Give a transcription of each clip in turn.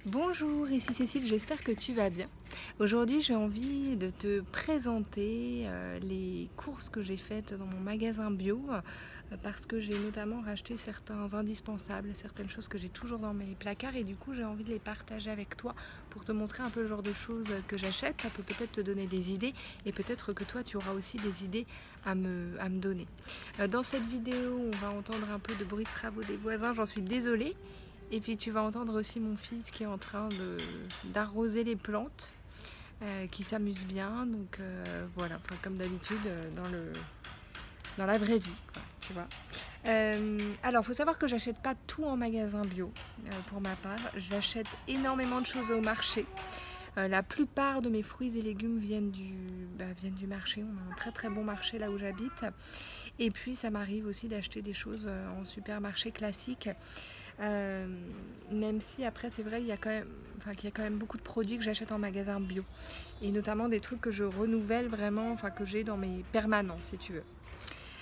Bonjour, ici Cécile, j'espère que tu vas bien. Aujourd'hui, j'ai envie de te présenter les courses que j'ai faites dans mon magasin bio parce que j'ai notamment racheté certains indispensables, certaines choses que j'ai toujours dans mes placards et du coup, j'ai envie de les partager avec toi pour te montrer un peu le genre de choses que j'achète. Ça peut peut-être te donner des idées et peut-être que toi, tu auras aussi des idées à me donner. Dans cette vidéo, on va entendre un peu de bruit de travaux des voisins, j'en suis désolée. Et puis tu vas entendre aussi mon fils qui est en train d'arroser les plantes, qui s'amuse bien. Donc voilà, enfin, comme d'habitude dans la vraie vie, quoi, tu vois. Alors, il faut savoir que j'achète pas tout en magasin bio pour ma part. J'achète énormément de choses au marché. La plupart de mes fruits et légumes viennent du marché. On a un très très bon marché là où j'habite. Et puis ça m'arrive aussi d'acheter des choses en supermarché classique. Même si après c'est vrai qu'il y a quand même beaucoup de produits que j'achète en magasin bio. Et notamment des trucs que je renouvelle vraiment, enfin que j'ai dans mes permanents si tu veux.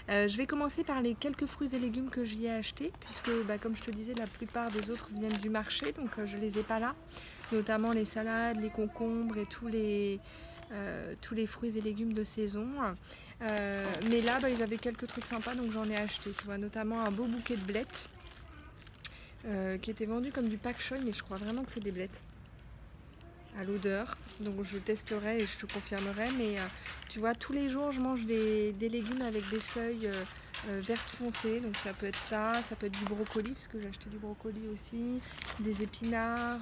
Je vais commencer par les quelques fruits et légumes que j'y ai achetés, puisque comme je te disais, la plupart des autres viennent du marché, donc je les ai pas là. Notamment les salades, les concombres et tous les fruits et légumes de saison. Mais là, j'avais quelques trucs sympas, donc j'en ai acheté. Tu vois, notamment un beau bouquet de blettes qui était vendu comme du pak choi, mais je crois vraiment que c'est des blettes à l'odeur, donc je testerai et je te confirmerai. Mais tu vois, tous les jours je mange des légumes avec des feuilles vertes foncées, donc ça peut être ça peut être du brocoli, puisque j'ai acheté du brocoli aussi, des épinards,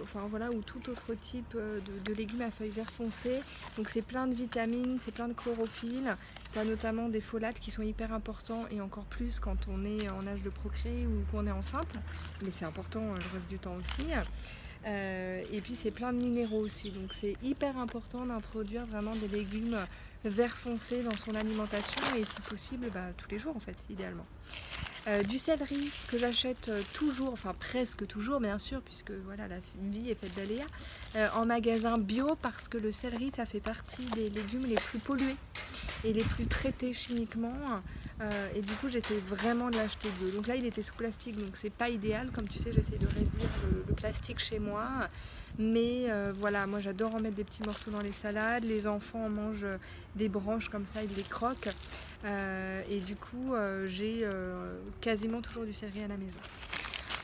enfin voilà, ou tout autre type de légumes à feuilles vert foncées. Donc c'est plein de vitamines, c'est plein de chlorophylle. Tu as notamment des folates qui sont hyper importants, et encore plus quand on est en âge de procréer ou qu'on est enceinte, mais c'est important le reste du temps aussi. Et puis c'est plein de minéraux aussi, donc c'est hyper important d'introduire vraiment des légumes vert foncé dans son alimentation, et si possible tous les jours en fait, idéalement. Du céleri que j'achète toujours, enfin presque toujours bien sûr, puisque voilà, la vie est faite d'aléas, en magasin bio, parce que le céleri ça fait partie des légumes les plus pollués et les plus traités chimiquement, et du coup j'essaie vraiment de l'acheter bio. Donc là il était sous plastique, donc c'est pas idéal, comme tu sais j'essaie de réduire le plastique chez moi, mais voilà, moi j'adore en mettre des petits morceaux dans les salades, les enfants mangent des branches comme ça, ils les croquent, et du coup j'ai quasiment toujours du céleri à la maison.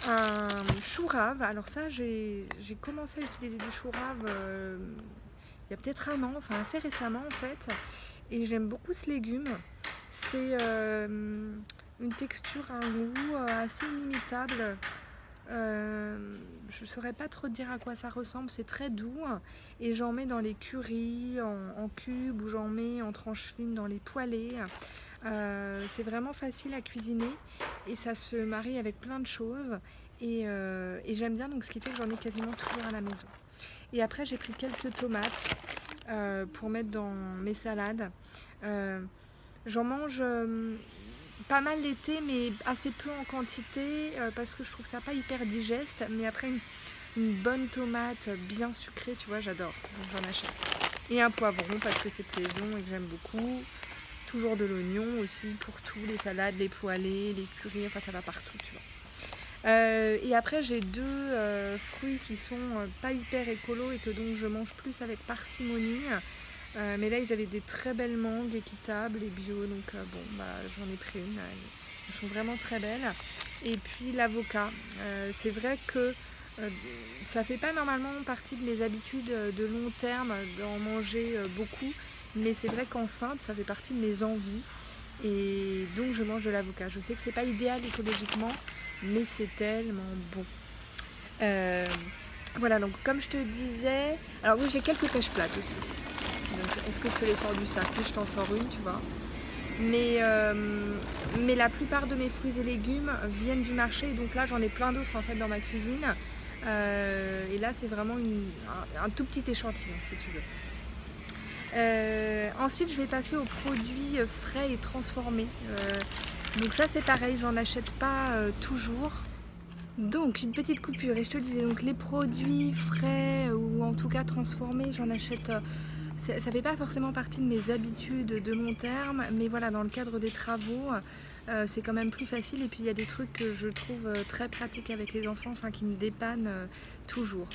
Un chou rave, alors ça j'ai commencé à utiliser du chou rave il y a peut-être un an, enfin assez récemment en fait, et j'aime beaucoup ce légume. C'est une texture, un goût assez inimitable. Je ne saurais pas trop dire à quoi ça ressemble, c'est très doux, et j'en mets dans les currys en cubes, ou j'en mets en tranches fines dans les poêlés. C'est vraiment facile à cuisiner et ça se marie avec plein de choses, et j'aime bien, donc ce qui fait que j'en ai quasiment toujours à la maison. Et après j'ai pris quelques tomates pour mettre dans mes salades. J'en mange pas mal l'été, mais assez peu en quantité, parce que je trouve ça pas hyper digeste. Mais après une bonne tomate bien sucrée, tu vois, j'adore, donc j'en achète. Et un poivron parce que c'est de saison et que j'aime beaucoup. Toujours de l'oignon aussi pour tout, les salades, les poêlés, les currys, enfin ça va partout, tu vois. Et après j'ai deux fruits qui sont pas hyper écolo, et que donc je mange plus avec parcimonie. Mais là ils avaient des très belles mangues équitables et bio, donc j'en ai pris une. Elles sont vraiment très belles. Et puis l'avocat, c'est vrai que ça fait pas normalement partie de mes habitudes de long terme d'en manger beaucoup, mais c'est vrai qu'enceinte ça fait partie de mes envies, et donc je mange de l'avocat. Je sais que c'est pas idéal écologiquement, mais c'est tellement bon. Voilà, donc comme je te disais, alors oui, j'ai quelques pêches plates aussi. Donc est-ce que je te les sors du sac? Oui, je t'en sors une, tu vois. Mais la plupart de mes fruits et légumes viennent du marché, et donc là j'en ai plein d'autres en fait dans ma cuisine. Et là c'est vraiment un tout petit échantillon si tu veux. Ensuite je vais passer aux produits frais et transformés. Donc ça c'est pareil, j'en achète pas toujours. Donc une petite coupure, et je te disais, donc les produits frais ou en tout cas transformés, j'en achète, ça fait pas forcément partie de mes habitudes de long terme, mais voilà, dans le cadre des travaux, c'est quand même plus facile. Et puis il y a des trucs que je trouve très pratiques avec les enfants, enfin qui me dépannent toujours.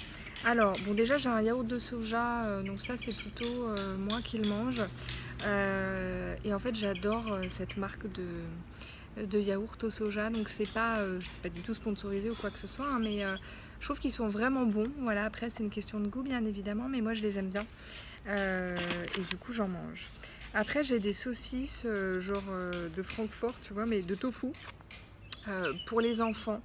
Alors bon, déjà j'ai un yaourt de soja, donc ça c'est plutôt moi qui le mange. Et en fait j'adore cette marque de yaourt au soja, donc c'est pas du tout sponsorisé ou quoi que ce soit, hein, mais je trouve qu'ils sont vraiment bons. Voilà, après c'est une question de goût bien évidemment, mais moi je les aime bien. Et du coup j'en mange. Après j'ai des saucisses genre de Francfort, tu vois, mais de tofu pour les enfants.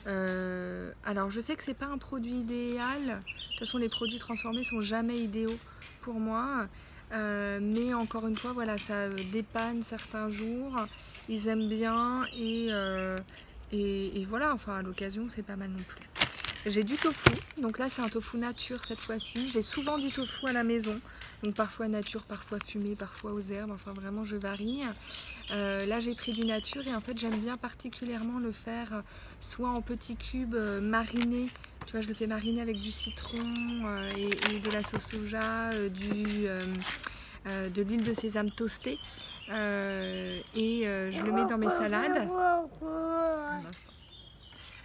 Alors je sais que c'est pas un produit idéal, de toute façon les produits transformés sont jamais idéaux pour moi, mais encore une fois voilà, ça dépanne certains jours, ils aiment bien et voilà, enfin à l'occasion c'est pas mal non plus. J'ai du tofu, donc là c'est un tofu nature cette fois-ci. J'ai souvent du tofu à la maison, donc parfois nature, parfois fumé, parfois aux herbes, enfin vraiment je varie. Là j'ai pris du nature et en fait j'aime bien particulièrement le faire soit en petits cubes marinés. Tu vois, je le fais mariner avec du citron et de la sauce soja, de l'huile de sésame toastée je le mets dans mes salades.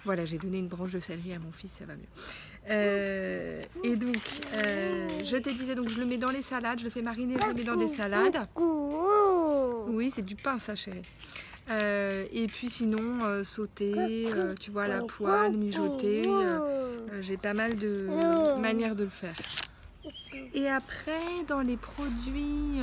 Voilà, j'ai donné une branche de céleri à mon fils, ça va mieux. Et donc, je te disais, donc je le mets dans les salades, je le fais mariner, je le mets dans des salades. Oui, c'est du pain ça, chérie. Et puis sinon, sauter, tu vois, à la poêle, mijoter. J'ai pas mal de manières de le faire. Et après, dans les produits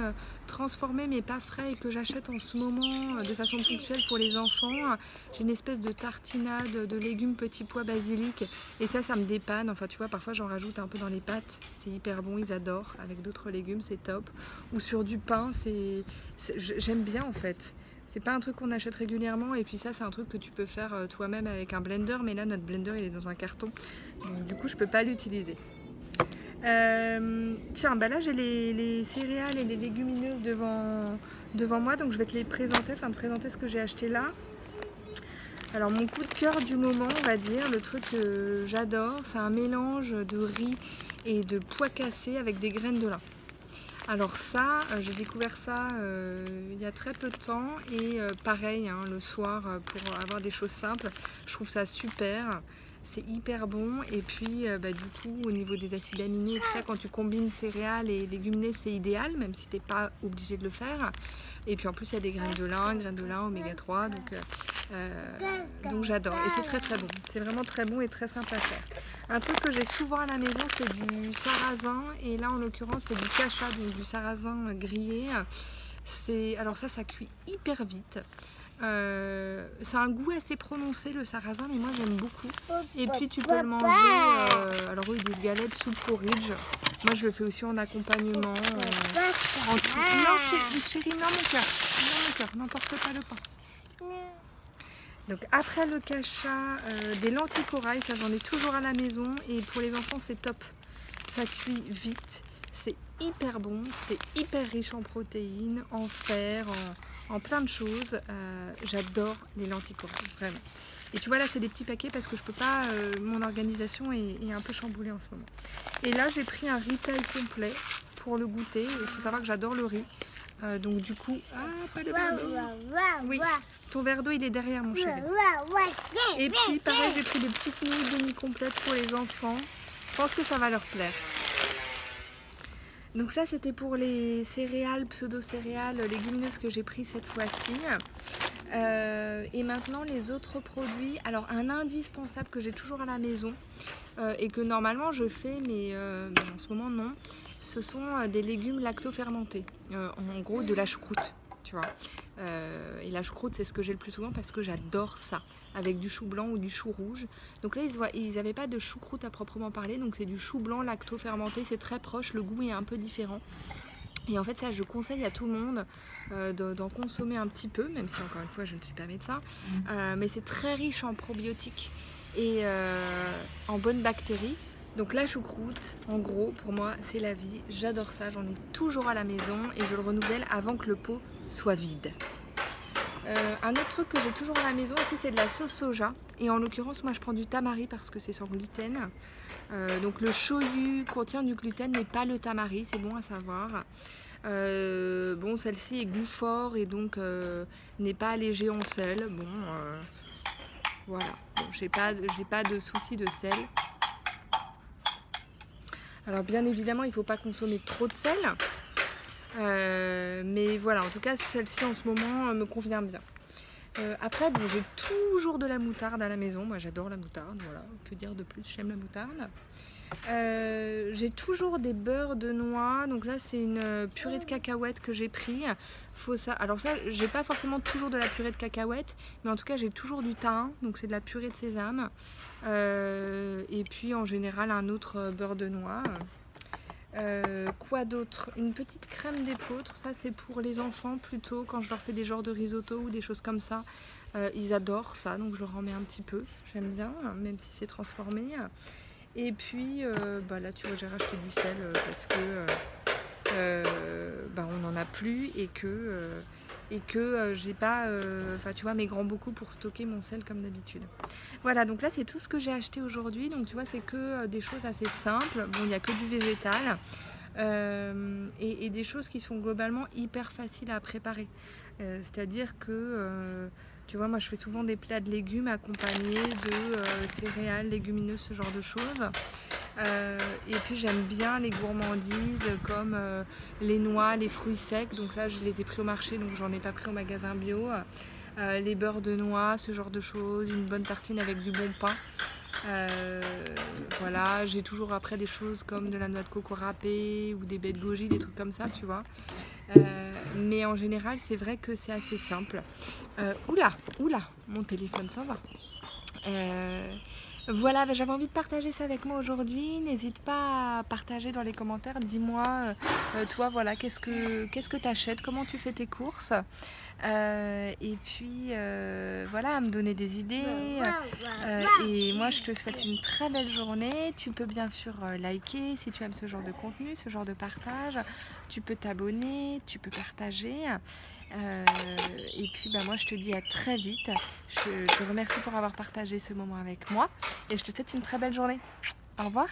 transformés mais pas frais et que j'achète en ce moment de façon ponctuelle pour les enfants, j'ai une espèce de tartinade de légumes, petits pois, basilic. Et ça me dépanne. Enfin, tu vois, parfois j'en rajoute un peu dans les pâtes. C'est hyper bon, ils adorent. Avec d'autres légumes, c'est top. Ou sur du pain, j'aime bien en fait. C'est pas un truc qu'on achète régulièrement et puis ça c'est un truc que tu peux faire toi-même avec un blender, mais là notre blender il est dans un carton, donc du coup je peux pas l'utiliser. Tiens, bah là j'ai les céréales et les légumineuses devant moi, donc je vais te les présenter, enfin te présenter ce que j'ai acheté là. Alors mon coup de cœur du moment, on va dire, le truc que j'adore, c'est un mélange de riz et de pois cassés avec des graines de lin. Alors ça, j'ai découvert ça il y a très peu de temps et pareil, hein, le soir pour avoir des choses simples, je trouve ça super. C'est hyper bon et puis du coup au niveau des acides aminés et tout ça, quand tu combines céréales et légumineuses c'est idéal, même si tu n'es pas obligé de le faire. Et puis en plus il y a des graines de lin oméga 3, donc j'adore et c'est très très bon, c'est vraiment très bon et très simple à faire. Un truc que j'ai souvent à la maison c'est du sarrasin et là en l'occurrence c'est du cacha, donc du sarrasin grillé. Alors ça cuit hyper vite. C'est un goût assez prononcé le sarrasin, mais moi j'aime beaucoup. Et puis tu peux le manger, alors oui, des galettes sous porridge. Moi je le fais aussi en accompagnement. Non chérie, non mon cœur, n'emporte pas le pain. Donc après le cacha, des lentilles corail, ça j'en ai toujours à la maison et pour les enfants c'est top. Ça cuit vite, c'est hyper bon, c'est hyper riche en protéines, en fer, en plein de choses. J'adore les lentilles corail, vraiment. Et tu vois là c'est des petits paquets parce que je peux pas, mon organisation est un peu chamboulée en ce moment. Et là j'ai pris un riz taille complet pour le goûter. Il faut savoir que j'adore le riz. Donc du coup, pas le verre d'eau. Oui, ton verre d'eau il est derrière mon chéri. Et puis pareil j'ai pris des petites nouilles demi-complètes pour les enfants. Je pense que ça va leur plaire. Donc ça c'était pour les céréales, pseudo-céréales, légumineuses que j'ai pris cette fois-ci. Et maintenant les autres produits, alors un indispensable que j'ai toujours à la maison et que normalement je fais mais en ce moment non, ce sont des légumes lacto-fermentés, en gros de la choucroute, tu vois. Et la choucroute c'est ce que j'ai le plus souvent parce que j'adore ça, avec du chou blanc ou du chou rouge. Donc là ils n'avaient pas de choucroute à proprement parler, donc c'est du chou blanc lacto-fermenté, c'est très proche, le goût est un peu différent. Et en fait ça je conseille à tout le monde d'en consommer un petit peu, même si encore une fois je ne suis pas médecin, mais c'est très riche en probiotiques et en bonnes bactéries. Donc la choucroute, en gros, pour moi, c'est la vie. J'adore ça, j'en ai toujours à la maison et je le renouvelle avant que le pot soit vide. Un autre truc que j'ai toujours à la maison aussi, c'est de la sauce soja. Et en l'occurrence, moi, je prends du tamari parce que c'est sans gluten. Donc le shoyu contient du gluten, mais pas le tamari, c'est bon à savoir. Bon, celle-ci est goût fort et donc n'est pas allégée en sel. Bon, voilà. Bon, j'ai pas de souci de sel. Alors bien évidemment, il ne faut pas consommer trop de sel. Mais voilà, en tout cas, celle-ci en ce moment me convient bien. Après, bon, j'ai toujours de la moutarde à la maison. Moi, j'adore la moutarde. Voilà, que dire de plus, j'aime la moutarde. J'ai toujours des beurres de noix. Donc là, c'est une purée de cacahuètes que j'ai pris. Alors ça, j'ai pas forcément toujours de la purée de cacahuètes, mais en tout cas, j'ai toujours du thym. Donc c'est de la purée de sésame. Et puis en général, un autre beurre de noix. Quoi d'autre? Une petite crème d'épeautre, ça c'est pour les enfants plutôt, quand je leur fais des genres de risotto ou des choses comme ça. Ils adorent ça, donc je leur en mets un petit peu, j'aime bien, même si c'est transformé. Et puis bah là tu vois, j'ai racheté du sel parce que bah, on n'en a plus et que j'ai pas, enfin tu vois, mes grands bocaux pour stocker mon sel comme d'habitude. Voilà, donc là c'est tout ce que j'ai acheté aujourd'hui. Donc tu vois, c'est que des choses assez simples. Bon, il n'y a que du végétal et des choses qui sont globalement hyper faciles à préparer. C'est-à-dire que tu vois, moi je fais souvent des plats de légumes accompagnés de céréales, légumineuses, ce genre de choses. Et puis j'aime bien les gourmandises comme les noix, les fruits secs. Donc là je les ai pris au marché, donc j'en ai pas pris au magasin bio. Les beurres de noix, ce genre de choses, une bonne tartine avec du bon pain. Voilà, j'ai toujours après des choses comme de la noix de coco râpée ou des baies de goji, des trucs comme ça, tu vois. Mais en général, c'est vrai que c'est assez simple. Oula, mon téléphone s'en va. Voilà, j'avais envie de partager ça avec moi aujourd'hui. N'hésite pas à partager dans les commentaires. Dis-moi, toi, voilà, qu'est-ce que tu achètes, comment tu fais tes courses. Et puis, voilà, à me donner des idées. Et moi, je te souhaite une très belle journée. Tu peux bien sûr liker si tu aimes ce genre de contenu, ce genre de partage. Tu peux t'abonner, tu peux partager. Et puis bah, moi je te dis à très vite. Je te remercie pour avoir partagé ce moment avec moi et je te souhaite une très belle journée. Au revoir.